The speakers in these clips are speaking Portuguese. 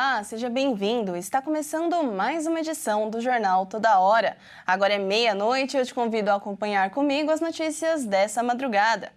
Olá, seja bem-vindo. Está começando mais uma edição do Jornal Toda Hora. Agora é meia-noite e eu te convido a acompanhar comigo as notícias dessa madrugada.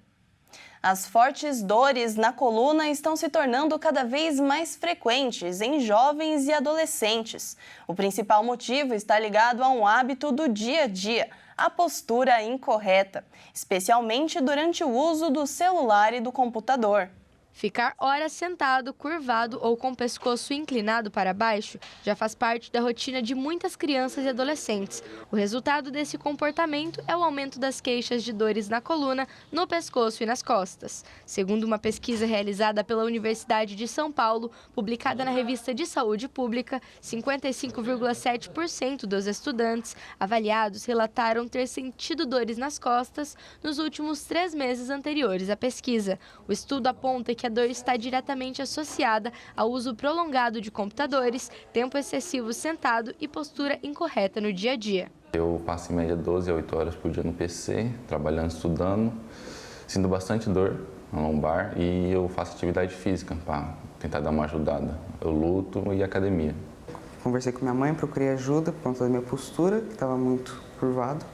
As fortes dores na coluna estão se tornando cada vez mais frequentes em jovens e adolescentes. O principal motivo está ligado a um hábito do dia a dia, a postura incorreta, especialmente durante o uso do celular e do computador. Ficar horas sentado, curvado ou com o pescoço inclinado para baixo já faz parte da rotina de muitas crianças e adolescentes. O resultado desse comportamento é o aumento das queixas de dores na coluna, no pescoço e nas costas. Segundo uma pesquisa realizada pela Universidade de São Paulo, publicada na Revista de Saúde Pública, 55,7% dos estudantes avaliados relataram ter sentido dores nas costas nos últimos 3 meses anteriores à pesquisa. O estudo aponta que a dor está diretamente associada ao uso prolongado de computadores, tempo excessivo sentado e postura incorreta no dia a dia. Eu passo em média 12 a 8 horas por dia no PC, trabalhando, estudando. Sinto bastante dor na lombar e eu faço atividade física para tentar dar uma ajudada. Eu luto e academia. Conversei com minha mãe, procurei ajuda por conta da minha postura, que estava muito curvado.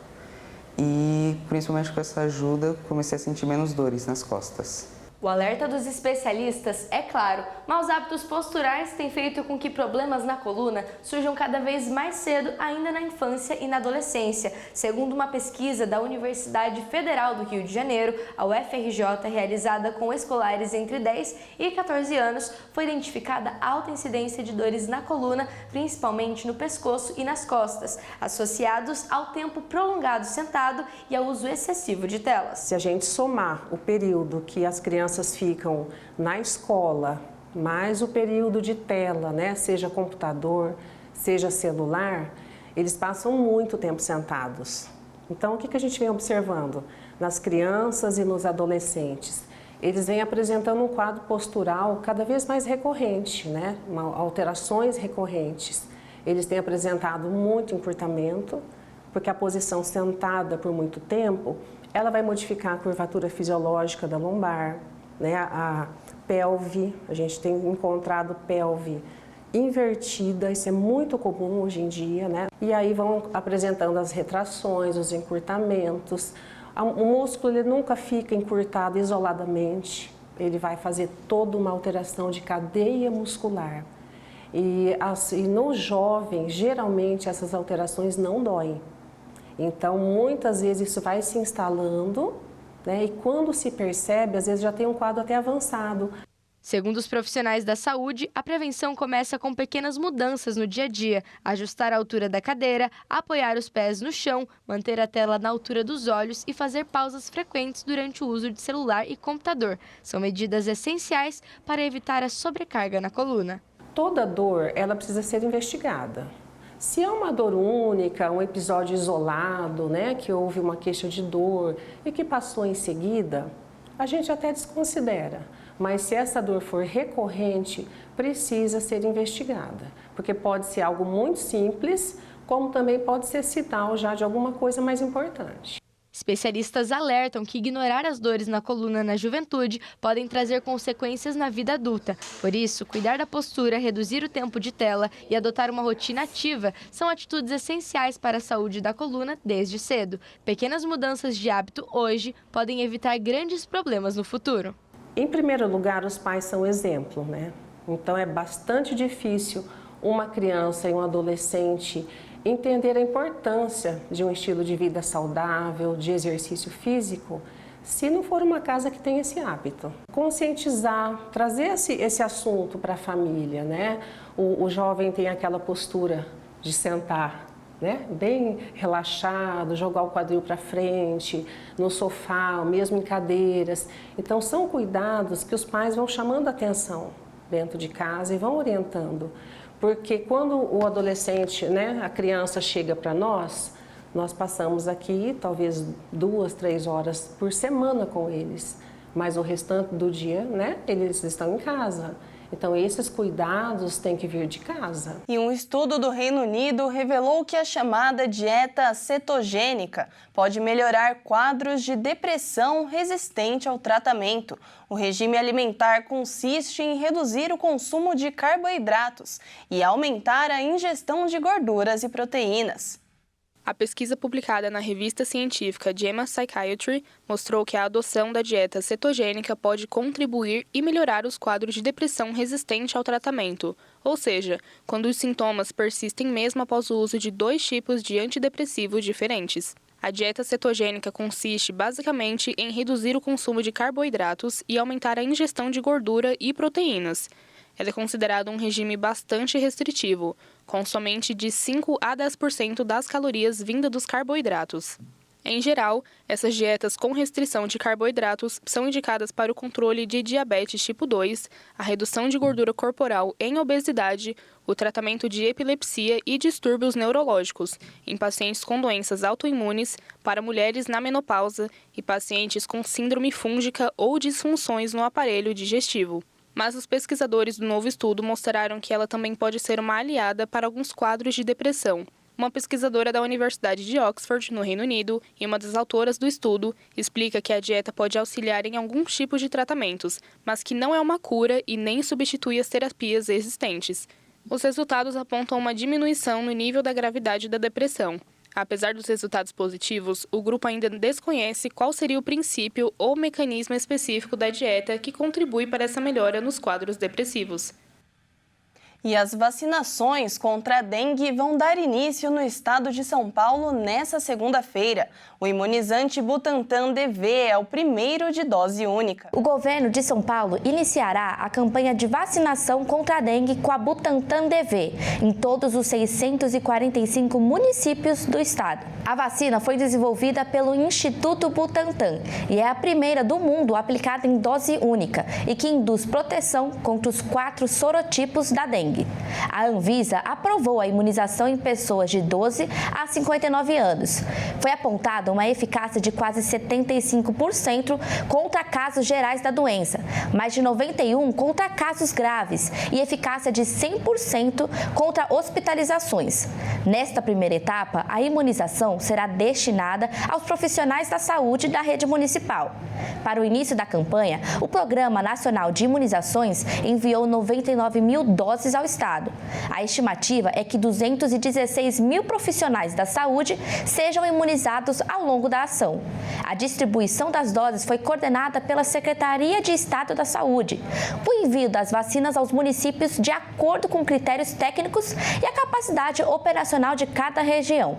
E principalmente com essa ajuda, comecei a sentir menos dores nas costas. O alerta dos especialistas é claro, maus hábitos posturais têm feito com que problemas na coluna surjam cada vez mais cedo, ainda na infância e na adolescência. Segundo uma pesquisa da Universidade Federal do Rio de Janeiro, a UFRJ, realizada com escolares entre 10 e 14 anos, foi identificada alta incidência de dores na coluna, principalmente no pescoço e nas costas, associados ao tempo prolongado sentado e ao uso excessivo de telas. Se a gente somar o período que as crianças ficam na escola, mais o período de tela, né? Seja computador, seja celular, eles passam muito tempo sentados. Então, o que a gente vem observando nas crianças e nos adolescentes? Eles vêm apresentando um quadro postural cada vez mais recorrente, né? Alterações recorrentes. Eles têm apresentado muito encurtamento, porque a posição sentada por muito tempo, ela vai modificar a curvatura fisiológica da lombar, né? A pelve, a gente tem encontrado pelve invertida, isso é muito comum hoje em dia, né? E aí vão apresentando as retrações, os encurtamentos. O músculo ele nunca fica encurtado isoladamente, ele vai fazer toda uma alteração de cadeia muscular. E no jovem, geralmente essas alterações não doem. Então, muitas vezes isso vai se instalando, né? E quando se percebe, às vezes já tem um quadro até avançado. Segundo os profissionais da saúde, a prevenção começa com pequenas mudanças no dia a dia, ajustar a altura da cadeira, apoiar os pés no chão, manter a tela na altura dos olhos e fazer pausas frequentes durante o uso de celular e computador. São medidas essenciais para evitar a sobrecarga na coluna. Toda dor, ela precisa ser investigada. Se é uma dor única, um episódio isolado, né, que houve uma queixa de dor e que passou em seguida, a gente até desconsidera. Mas se essa dor for recorrente, precisa ser investigada, porque pode ser algo muito simples, como também pode ser sinal já de alguma coisa mais importante. Especialistas alertam que ignorar as dores na coluna na juventude podem trazer consequências na vida adulta. Por isso, cuidar da postura, reduzir o tempo de tela e adotar uma rotina ativa são atitudes essenciais para a saúde da coluna desde cedo. Pequenas mudanças de hábito hoje podem evitar grandes problemas no futuro. Em primeiro lugar, os pais são exemplo, né? Então é bastante difícil uma criança e um adolescente entender a importância de um estilo de vida saudável, de exercício físico, se não for uma casa que tem esse hábito. Conscientizar, trazer esse assunto para a família, né? O jovem tem aquela postura de sentar, né? Bem relaxado, jogar o quadril para frente, no sofá, mesmo em cadeiras. Então, são cuidados que os pais vão chamando a atenção dentro de casa e vão orientando. Porque quando o adolescente, né, a criança chega para nós passamos aqui talvez 2, 3 horas por semana com eles. Mas o restante do dia, né, eles estão em casa. Então, esses cuidados têm que vir de casa. E um estudo do Reino Unido revelou que a chamada dieta cetogênica pode melhorar quadros de depressão resistente ao tratamento. O regime alimentar consiste em reduzir o consumo de carboidratos e aumentar a ingestão de gorduras e proteínas. A pesquisa publicada na revista científica JAMA Psychiatry mostrou que a adoção da dieta cetogênica pode contribuir e melhorar os quadros de depressão resistente ao tratamento, ou seja, quando os sintomas persistem mesmo após o uso de 2 tipos de antidepressivos diferentes. A dieta cetogênica consiste basicamente em reduzir o consumo de carboidratos e aumentar a ingestão de gordura e proteínas. Ela é considerada um regime bastante restritivo, com somente de 5 a 10% das calorias vinda dos carboidratos. Em geral, essas dietas com restrição de carboidratos são indicadas para o controle de diabetes tipo 2, a redução de gordura corporal em obesidade, o tratamento de epilepsia e distúrbios neurológicos, em pacientes com doenças autoimunes, para mulheres na menopausa e pacientes com síndrome fúngica ou disfunções no aparelho digestivo. Mas os pesquisadores do novo estudo mostraram que ela também pode ser uma aliada para alguns quadros de depressão. Uma pesquisadora da Universidade de Oxford, no Reino Unido, e uma das autoras do estudo, explica que a dieta pode auxiliar em alguns tipos de tratamentos, mas que não é uma cura e nem substitui as terapias existentes. Os resultados apontam uma diminuição no nível da gravidade da depressão. Apesar dos resultados positivos, o grupo ainda desconhece qual seria o princípio ou mecanismo específico da dieta que contribui para essa melhora nos quadros depressivos. E as vacinações contra a dengue vão dar início no estado de São Paulo nesta segunda-feira. O imunizante Butantan DV é o primeiro de dose única. O governo de São Paulo iniciará a campanha de vacinação contra a dengue com a Butantan DV em todos os 645 municípios do estado. A vacina foi desenvolvida pelo Instituto Butantan e é a primeira do mundo aplicada em dose única e que induz proteção contra os 4 sorotipos da dengue. A Anvisa aprovou a imunização em pessoas de 12 a 59 anos. Foi apontada uma eficácia de quase 75% contra casos gerais da doença, mais de 91% contra casos graves e eficácia de 100% contra hospitalizações. Nesta primeira etapa, a imunização será destinada aos profissionais da saúde da rede municipal. Para o início da campanha, o Programa Nacional de Imunizações enviou 99 mil doses ao estado. A estimativa é que 216 mil profissionais da saúde sejam imunizados ao longo da ação. A distribuição das doses foi coordenada pela Secretaria de Estado da Saúde. O envio das vacinas aos municípios de acordo com critérios técnicos e a capacidade operacional de cada região.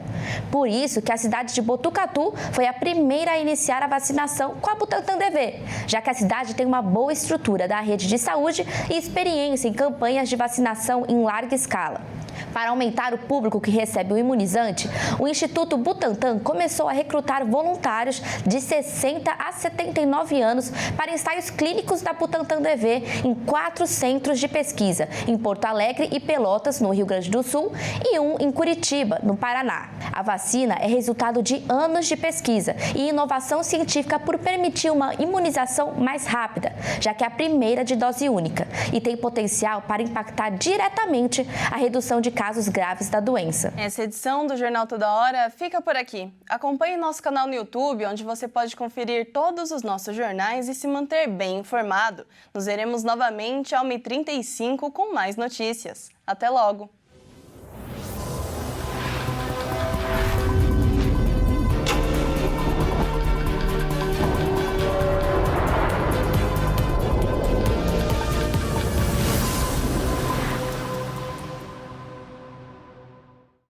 Por isso que a cidade de Botucatu foi a primeira a iniciar a vacinação com a Butantan DV, já que a cidade tem uma boa estrutura da rede de saúde e experiência em campanhas de vacinação em larga escala. Para aumentar o público que recebe o imunizante, o Instituto Butantan começou a recrutar voluntários de 60 a 79 anos para ensaios clínicos da Butantan DV em 4 centros de pesquisa, em Porto Alegre e Pelotas, no Rio Grande do Sul, e um em Curitiba, no Paraná. A vacina é resultado de anos de pesquisa e inovação científica por permitir uma imunização mais rápida, já que é a primeira de dose única, e tem potencial para impactar diretamente a redução de casos graves da doença. Essa edição do Jornal Toda Hora fica por aqui. Acompanhe nosso canal no YouTube, onde você pode conferir todos os nossos jornais e se manter bem informado. Nos veremos novamente ao 1h35 com mais notícias. Até logo!